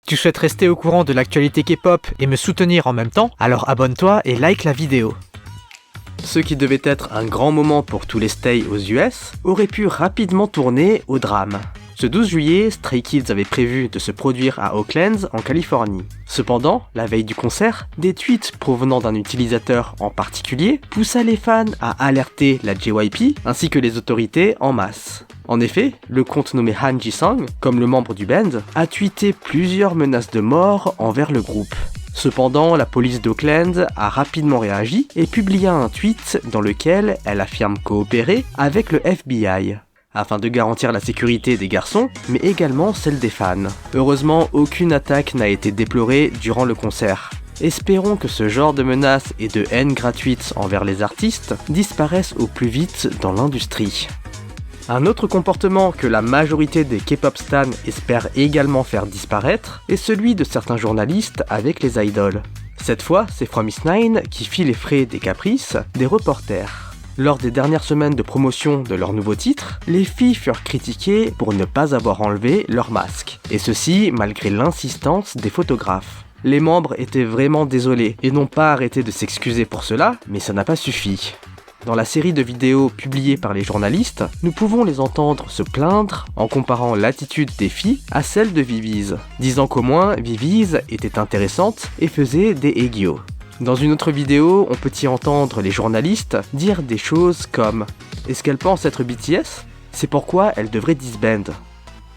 Tu souhaites rester au courant de l'actualité K-pop et me soutenir en même temps? Alors abonne-toi et like la vidéo. Ce qui devait être un grand moment pour tous les stays aux US aurait pu rapidement tourner au drame. Ce 12 juillet, Stray Kids avait prévu de se produire à Oakland, en Californie. Cependant, la veille du concert, des tweets provenant d'un utilisateur en particulier poussaient les fans à alerter la JYP ainsi que les autorités en masse. En effet, le compte nommé Han Ji-sung, comme le membre du band, a tweeté plusieurs menaces de mort envers le groupe. Cependant, la police d'Oakland a rapidement réagi et publia un tweet dans lequel elle affirme coopérer avec le FBI, afin de garantir la sécurité des garçons, mais également celle des fans. Heureusement, aucune attaque n'a été déplorée durant le concert. Espérons que ce genre de menaces et de haine gratuite envers les artistes disparaissent au plus vite dans l'industrie. Un autre comportement que la majorité des K-pop stans espèrent également faire disparaître est celui de certains journalistes avec les idoles. Cette fois, c'est Fromis_9 qui fit les frais des caprices des reporters. Lors des dernières semaines de promotion de leur nouveau titre, les filles furent critiquées pour ne pas avoir enlevé leur masque, et ceci malgré l'insistance des photographes. Les membres étaient vraiment désolés et n'ont pas arrêté de s'excuser pour cela, mais ça n'a pas suffi. Dans la série de vidéos publiées par les journalistes, nous pouvons les entendre se plaindre en comparant l'attitude des filles à celle de Viviz, disant qu'au moins Viviz était intéressante et faisait des aegyo. Dans une autre vidéo, on peut y entendre les journalistes dire des choses comme « Est-ce qu'elle pense être BTS? C'est pourquoi elle devrait disband ».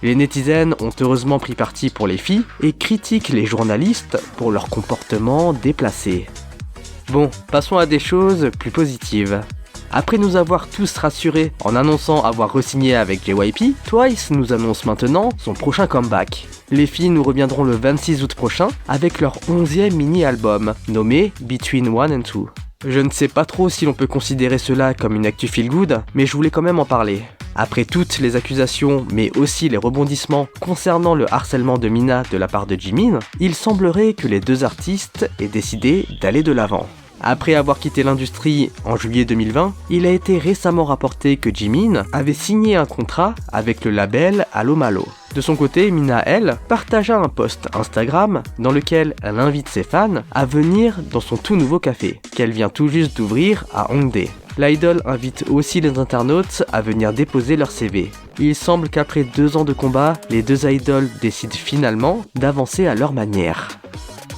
Les netizens ont heureusement pris parti pour les filles et critiquent les journalistes pour leur comportement déplacé. Bon, passons à des choses plus positives. Après nous avoir tous rassurés en annonçant avoir re-signé avec JYP, Twice nous annonce maintenant son prochain comeback. Les filles nous reviendront le 26 août prochain avec leur 11e mini-album, nommé Between 1 and 2. Je ne sais pas trop si l'on peut considérer cela comme une actu feel good, mais je voulais quand même en parler. Après toutes les accusations, mais aussi les rebondissements concernant le harcèlement de Mina de la part de Jimin, il semblerait que les deux artistes aient décidé d'aller de l'avant. Après avoir quitté l'industrie en juillet 2020, il a été récemment rapporté que Jimin avait signé un contrat avec le label Allo Malo. De son côté, Mina, elle, partagea un post Instagram dans lequel elle invite ses fans à venir dans son tout nouveau café, qu'elle vient tout juste d'ouvrir à Hongdae. L'idol invite aussi les internautes à venir déposer leur CV. Il semble qu'après 2 ans de combat, les deux idoles décident finalement d'avancer à leur manière.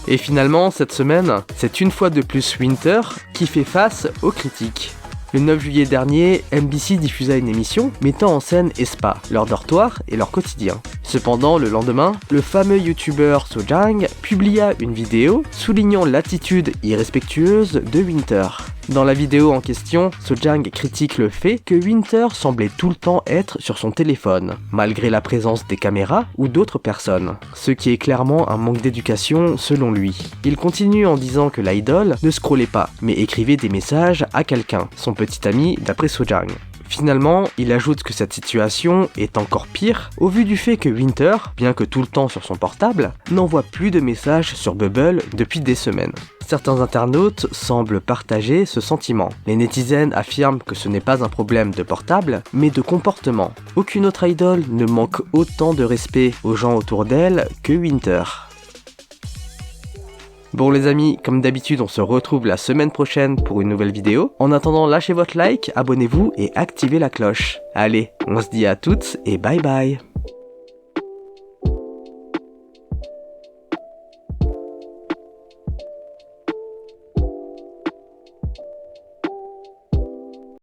Et finalement, cette semaine, c'est une fois de plus Winter qui fait face aux critiques. Le 9 juillet dernier, MBC diffusa une émission mettant en scène aespa, leur dortoir et leur quotidien. Cependant, le lendemain, le fameux youtubeur Sojang publia une vidéo soulignant l'attitude irrespectueuse de Winter. Dans la vidéo en question, Sojang critique le fait que Winter semblait tout le temps être sur son téléphone, malgré la présence des caméras ou d'autres personnes, ce qui est clairement un manque d'éducation selon lui. Il continue en disant que l'idol ne scrollait pas, mais écrivait des messages à quelqu'un, son petit ami d'après Sojang. Finalement, il ajoute que cette situation est encore pire au vu du fait que Winter, bien que tout le temps sur son portable, n'envoie plus de messages sur Bubble depuis des semaines. Certains internautes semblent partager ce sentiment. Les netizens affirment que ce n'est pas un problème de portable, mais de comportement. Aucune autre idole ne manque autant de respect aux gens autour d'elle que Winter. Bon les amis, comme d'habitude on se retrouve la semaine prochaine pour une nouvelle vidéo. En attendant, lâchez votre like, abonnez-vous et activez la cloche. Allez, on se dit à toutes et bye bye.